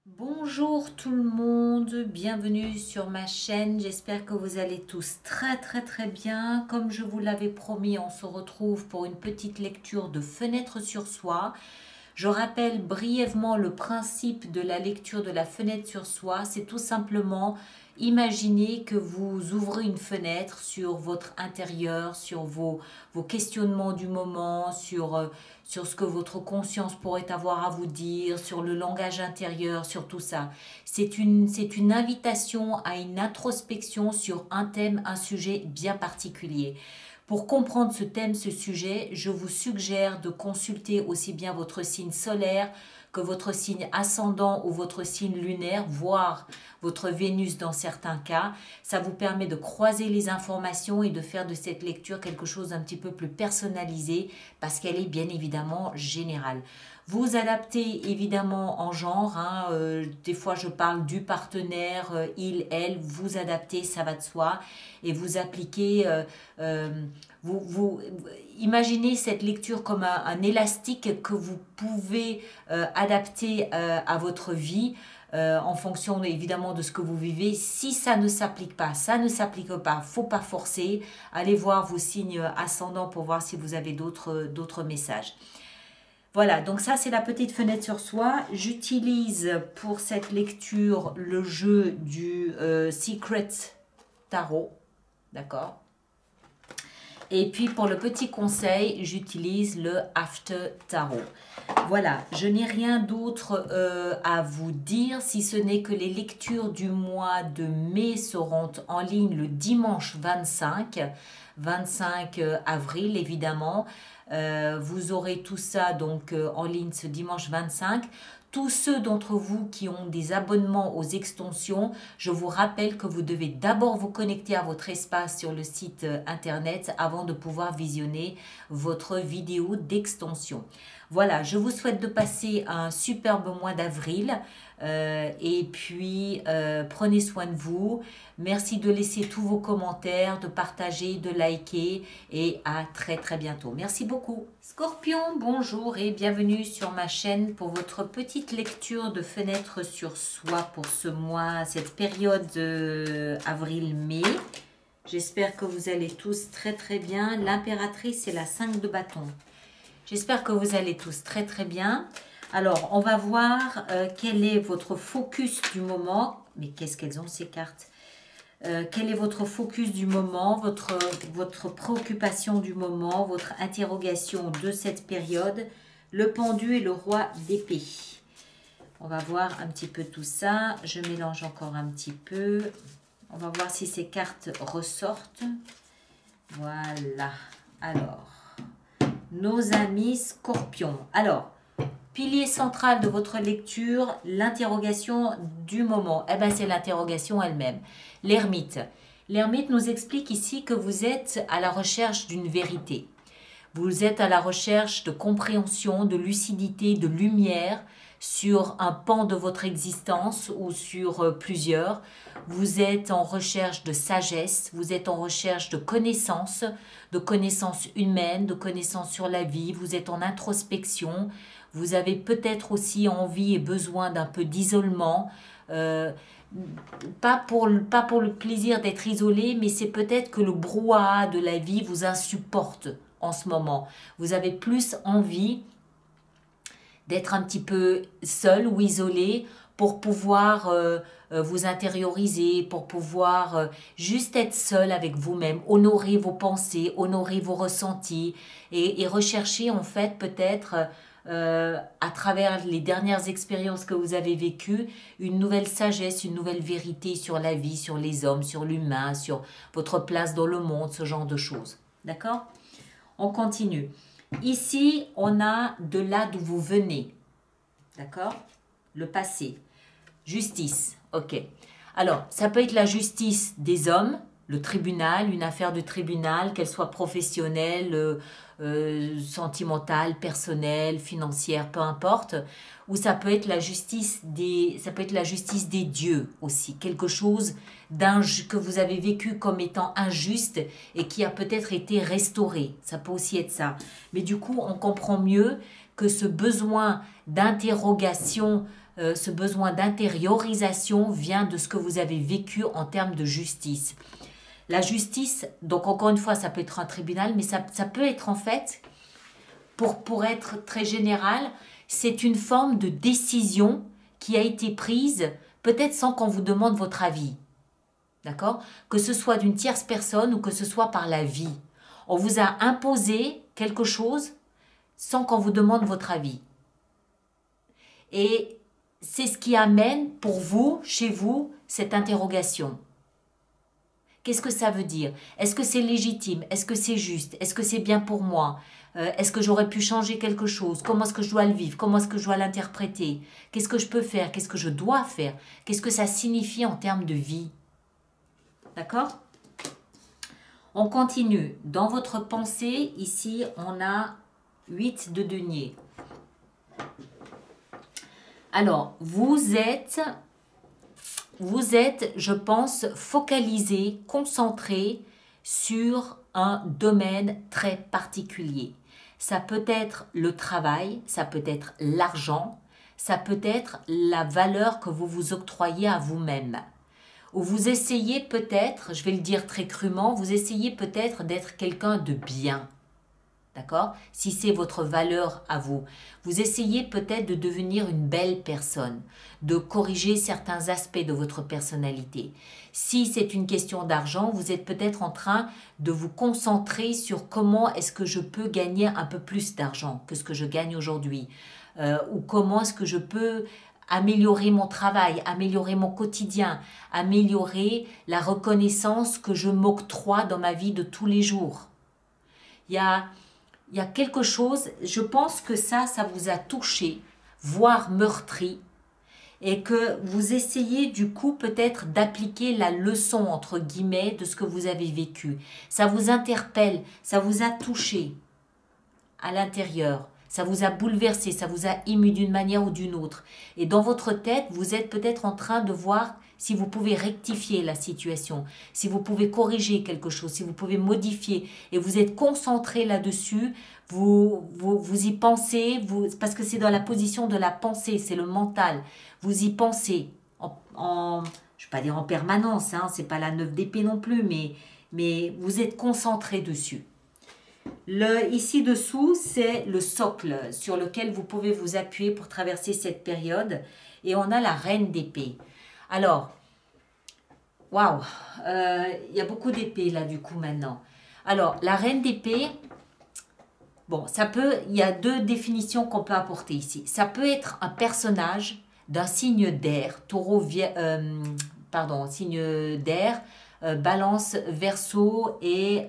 Bonjour tout le monde, bienvenue sur ma chaîne, j'espère que vous allez tous très bien. Comme je vous l'avais promis, on se retrouve pour une petite lecture de Fenêtre sur soi. Je rappelle brièvement le principe de la lecture de la fenêtre sur soi, c'est tout simplement imaginer que vous ouvrez une fenêtre sur votre intérieur, sur vos questionnements du moment, sur ce que votre conscience pourrait avoir à vous dire, sur le langage intérieur, sur tout ça. C'est une invitation à une introspection sur un thème, un sujet bien particulier. Pour comprendre ce thème, ce sujet, je vous suggère de consulter aussi bien votre signe solaire que votre signe ascendant ou votre signe lunaire, voire votre Vénus dans certains cas. Ça vous permet de croiser les informations et de faire de cette lecture quelque chose d'un petit peu plus personnalisé parce qu'elle est bien évidemment générale. Vous adaptez évidemment en genre, hein, des fois je parle du partenaire, il, elle, vous adaptez, ça va de soi, et vous appliquez, vous imaginez cette lecture comme un élastique que vous pouvez adapter à votre vie en fonction évidemment de ce que vous vivez. Si ça ne s'applique pas, ça ne s'applique pas, faut pas forcer. Allez voir vos signes ascendants pour voir si vous avez d'autres messages. Voilà, donc ça c'est la petite fenêtre sur soi. J'utilise pour cette lecture le jeu du Secret Tarot, d'accord? Et puis pour le petit conseil, j'utilise le After Tarot. Voilà, je n'ai rien d'autre à vous dire, si ce n'est que les lectures du mois de mai seront en ligne le dimanche 25 avril évidemment. Vous aurez tout ça donc en ligne ce dimanche 25. Tous ceux d'entre vous qui ont des abonnements aux extensions, je vous rappelle que vous devez d'abord vous connecter à votre espace sur le site internet avant de pouvoir visionner votre vidéo d'extension. Voilà, je vous souhaite de passer un superbe mois d'avril et puis prenez soin de vous. Merci de laisser tous vos commentaires, de partager, de liker et à très bientôt. Merci beaucoup. Scorpion, bonjour et bienvenue sur ma chaîne pour votre petite lecture de Fenêtre sur soi pour ce mois, cette période avril-mai. J'espère que vous allez tous très bien. L'impératrice et la 5 de bâton. J'espère que vous allez tous très bien. Alors, on va voir quel est votre focus du moment. Mais qu'est-ce qu'elles ont ces cartes? Quel est votre focus du moment, votre préoccupation du moment, votre interrogation de cette période? Le pendu et le roi d'épée. On va voir un petit peu tout ça. Je mélange encore un petit peu. On va voir si ces cartes ressortent. Voilà. Alors, nos amis scorpions. Alors, pilier central de votre lecture, l'interrogation du moment. Eh bien, c'est l'interrogation elle-même. L'ermite. L'ermite nous explique ici que vous êtes à la recherche d'une vérité. Vous êtes à la recherche de compréhension, de lucidité, de lumière sur un pan de votre existence ou sur plusieurs. Vous êtes en recherche de sagesse, vous êtes en recherche de connaissances humaines, de connaissances sur la vie. Vous êtes en introspection. Vous avez peut-être aussi envie et besoin d'un peu d'isolement. Pas pour le plaisir d'être isolé, mais c'est peut-être que le brouhaha de la vie vous insupporte en ce moment. Vous avez plus envie d'être un petit peu seul ou isolé pour pouvoir vous intérioriser, pour pouvoir juste être seul avec vous-même, honorer vos pensées, honorer vos ressentis et rechercher en fait peut-être à travers les dernières expériences que vous avez vécues, une nouvelle sagesse, une nouvelle vérité sur la vie, sur les hommes, sur l'humain, sur votre place dans le monde, ce genre de choses. D'accord? On continue. Ici, on a de là d'où vous venez. D'accord? Le passé. Justice. Ok. Alors, ça peut être la justice des hommes, le tribunal, une affaire de tribunal, qu'elle soit professionnelle, sentimentale, personnelle, financière, peu importe. Ou ça peut être la justice des dieux aussi, quelque chose que vous avez vécu comme étant injuste et qui a peut-être été restauré. Ça peut aussi être ça. Mais du coup, on comprend mieux que ce besoin d'interrogation, ce besoin d'intériorisation vient de ce que vous avez vécu en termes de justice. La justice, donc encore une fois, ça peut être un tribunal, mais ça peut être en fait, pour être très général, c'est une forme de décision qui a été prise peut-être sans qu'on vous demande votre avis. D'accord? Que ce soit d'une tierce personne ou que ce soit par la vie. On vous a imposé quelque chose sans qu'on vous demande votre avis. Et c'est ce qui amène pour vous, chez vous, cette interrogation. Qu'est-ce que ça veut dire? Est-ce que c'est légitime? Est-ce que c'est juste? Est-ce que c'est bien pour moi? Est-ce que j'aurais pu changer quelque chose? Comment est-ce que je dois le vivre? Comment est-ce que je dois l'interpréter? Qu'est-ce que je peux faire? Qu'est-ce que je dois faire? Qu'est-ce que ça signifie en termes de vie? D'accord? On continue. Dans votre pensée, ici, on a 8 de denier. Alors, vous êtes, je pense, focalisé, concentré sur un domaine très particulier. Ça peut être le travail, ça peut être l'argent, ça peut être la valeur que vous vous octroyez à vous-même. Ou vous essayez peut-être, je vais le dire très crûment, vous essayez peut-être d'être quelqu'un de bien. D'accord? Si c'est votre valeur à vous. Vous essayez peut-être de devenir une belle personne, de corriger certains aspects de votre personnalité. Si c'est une question d'argent, vous êtes peut-être en train de vous concentrer sur comment est-ce que je peux gagner un peu plus d'argent que ce que je gagne aujourd'hui. Ou comment est-ce que je peux améliorer mon travail, améliorer mon quotidien, améliorer la reconnaissance que je m'octroie dans ma vie de tous les jours. Il y a quelque chose, je pense que ça vous a touché, voire meurtri, et que vous essayez du coup peut-être d'appliquer la leçon entre guillemets de ce que vous avez vécu. Ça vous interpelle, ça vous a touché à l'intérieur, ça vous a bouleversé, ça vous a ému d'une manière ou d'une autre. Et dans votre tête, vous êtes peut-être en train de voir si vous pouvez rectifier la situation, si vous pouvez corriger quelque chose, si vous pouvez modifier, et vous êtes concentré là-dessus, vous y pensez, parce que c'est dans la position de la pensée, c'est le mental, vous y pensez, je ne vais pas dire en permanence, hein, c'est pas la 9 d'épée non plus, mais vous êtes concentré dessus. Ici dessous, c'est le socle sur lequel vous pouvez vous appuyer pour traverser cette période, et on a la reine d'épée. Alors, waouh, il y a beaucoup d'épées là du coup maintenant. Alors, la reine d'épée, bon, il y a deux définitions qu'on peut apporter ici. Ça peut être un personnage d'un signe d'air, signe d'air, balance, verseau et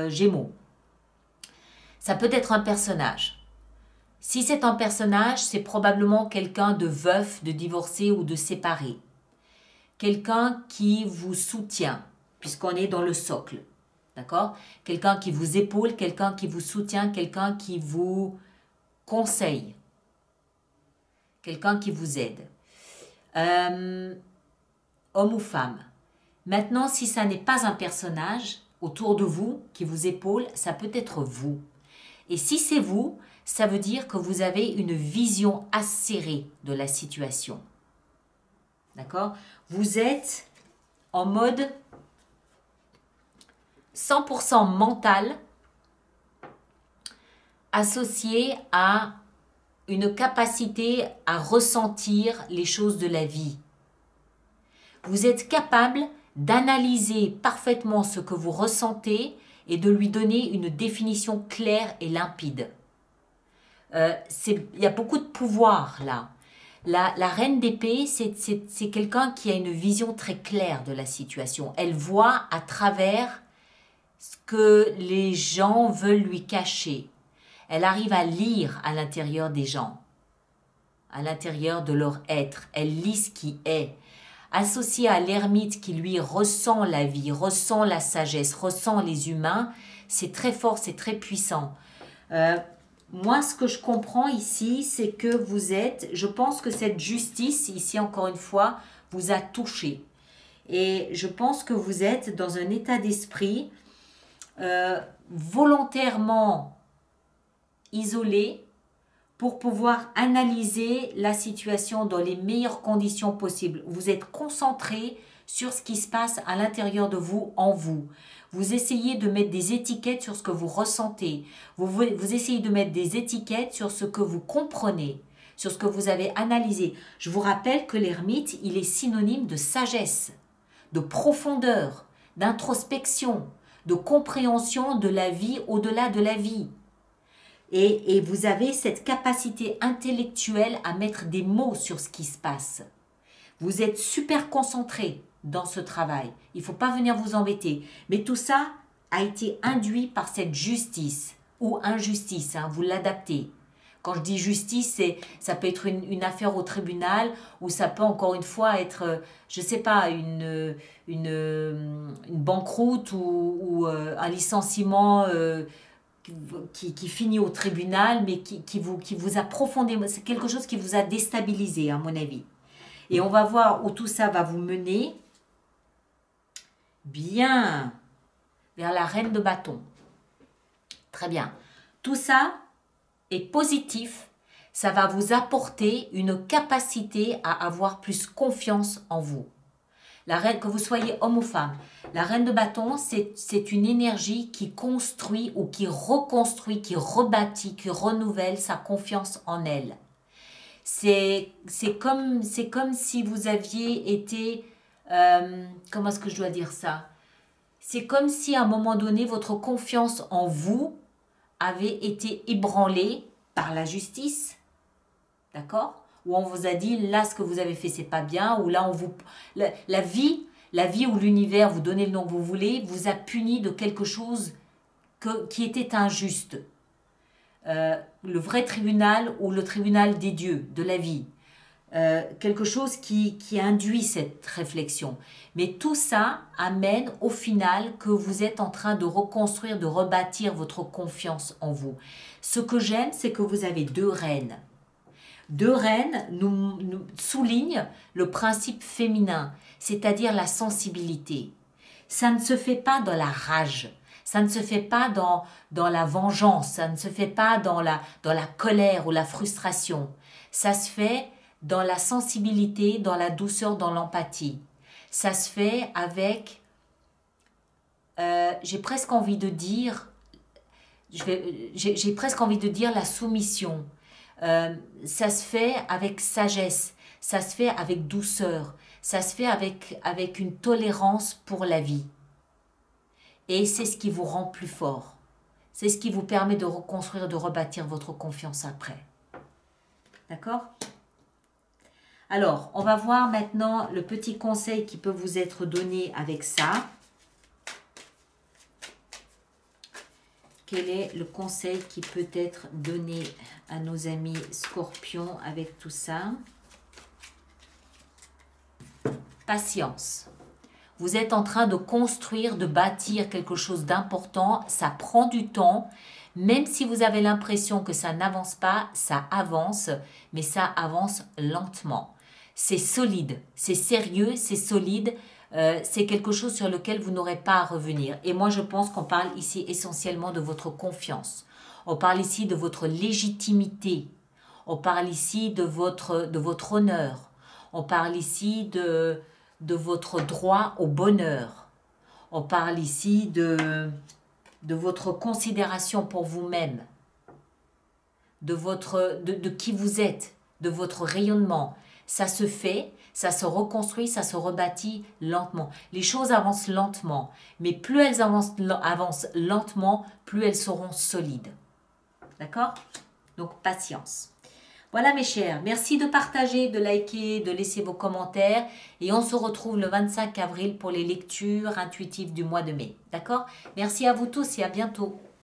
gémeaux. Ça peut être un personnage. Si c'est un personnage, c'est probablement quelqu'un de veuf, de divorcé ou de séparé. Quelqu'un qui vous soutient, puisqu'on est dans le socle, d'accord? Quelqu'un qui vous épaule, quelqu'un qui vous soutient, quelqu'un qui vous conseille, quelqu'un qui vous aide. Homme ou femme. Maintenant, si ça n'est pas un personnage autour de vous qui vous épaule, ça peut être vous. Et si c'est vous, ça veut dire que vous avez une vision acérée de la situation. D'accord? Vous êtes en mode 100% mental associé à une capacité à ressentir les choses de la vie. Vous êtes capable d'analyser parfaitement ce que vous ressentez et de lui donner une définition claire et limpide. Il y a beaucoup de pouvoir là. La reine d'épée, c'est quelqu'un qui a une vision très claire de la situation. Elle voit à travers ce que les gens veulent lui cacher. Elle arrive à lire à l'intérieur des gens, à l'intérieur de leur être. Elle lit ce qui est. Associé à l'ermite qui lui ressent la vie, ressent la sagesse, ressent les humains, c'est très fort, c'est très puissant. Moi, ce que je comprends ici, c'est que je pense que cette justice, ici encore une fois, vous a touché. Et je pense que vous êtes dans un état d'esprit volontairement isolé pour pouvoir analyser la situation dans les meilleures conditions possibles. Vous êtes concentré sur ce qui se passe à l'intérieur de vous, en vous. Vous essayez de mettre des étiquettes sur ce que vous ressentez. Vous essayez de mettre des étiquettes sur ce que vous comprenez, sur ce que vous avez analysé. Je vous rappelle que l'ermite, il est synonyme de sagesse, de profondeur, d'introspection, de compréhension de la vie au-delà de la vie. Et vous avez cette capacité intellectuelle à mettre des mots sur ce qui se passe. Vous êtes super concentré dans ce travail. Il ne faut pas venir vous embêter. Mais tout ça a été induit par cette justice ou injustice. Vous l'adaptez. Quand je dis justice, ça peut être une affaire au tribunal ou ça peut encore une fois être, je ne sais pas, une banqueroute ou un licenciement qui finit au tribunal, mais qui vous a profondément, c'est quelque chose qui vous a déstabilisé, à mon avis. Et on va voir où tout ça va vous mener. Bien, vers la reine de bâton. Très bien. Tout ça est positif. Ça va vous apporter une capacité à avoir plus confiance en vous. La reine, que vous soyez homme ou femme, la reine de bâton, c'est une énergie qui construit ou qui reconstruit, qui rebâtit, qui renouvelle sa confiance en elle. C'est comme si vous aviez été... comment est-ce que je dois dire ça? C'est comme si à un moment donné, votre confiance en vous avait été ébranlée par la justice. D'accord? Où on vous a dit, là, ce que vous avez fait, c'est pas bien. Ou là, la vie ou l'univers, vous donnez le nom que vous voulez, vous a puni de quelque chose qui était injuste. Le vrai tribunal ou le tribunal des dieux, de la vie. Quelque chose qui induit cette réflexion. Mais tout ça amène au final que vous êtes en train de reconstruire, de rebâtir votre confiance en vous. Ce que j'aime, c'est que vous avez deux reines. Deux reines nous soulignent le principe féminin, c'est-à-dire la sensibilité. Ça ne se fait pas dans la rage, ça ne se fait pas dans la vengeance, ça ne se fait pas dans la colère ou la frustration. Ça se fait dans la sensibilité, dans la douceur, dans l'empathie. Ça se fait avec, j'ai presque envie de dire la soumission. Ça se fait avec sagesse, ça se fait avec douceur, ça se fait avec une tolérance pour la vie. Et c'est ce qui vous rend plus fort. C'est ce qui vous permet de reconstruire, de rebâtir votre confiance après. D'accord ? Alors, on va voir maintenant le petit conseil qui peut vous être donné avec ça. Quel est le conseil qui peut être donné à nos amis scorpions avec tout ça? Patience. Vous êtes en train de construire, de bâtir quelque chose d'important. Ça prend du temps. Même si vous avez l'impression que ça n'avance pas, ça avance, mais ça avance lentement. C'est solide, c'est sérieux, c'est solide. C'est quelque chose sur lequel vous n'aurez pas à revenir. Et moi, je pense qu'on parle ici essentiellement de votre confiance. On parle ici de votre légitimité. On parle ici de votre honneur. On parle ici de votre droit au bonheur. On parle ici de votre considération pour vous-même, de qui vous êtes, de votre rayonnement. Ça se fait, ça se reconstruit, ça se rebâtit lentement. Les choses avancent lentement, mais plus elles avancent lentement, plus elles seront solides. D'accord? Donc, patience. Voilà mes chers, merci de partager, de liker, de laisser vos commentaires et on se retrouve le 25 avril pour les lectures intuitives du mois de mai. D'accord? Merci à vous tous et à bientôt.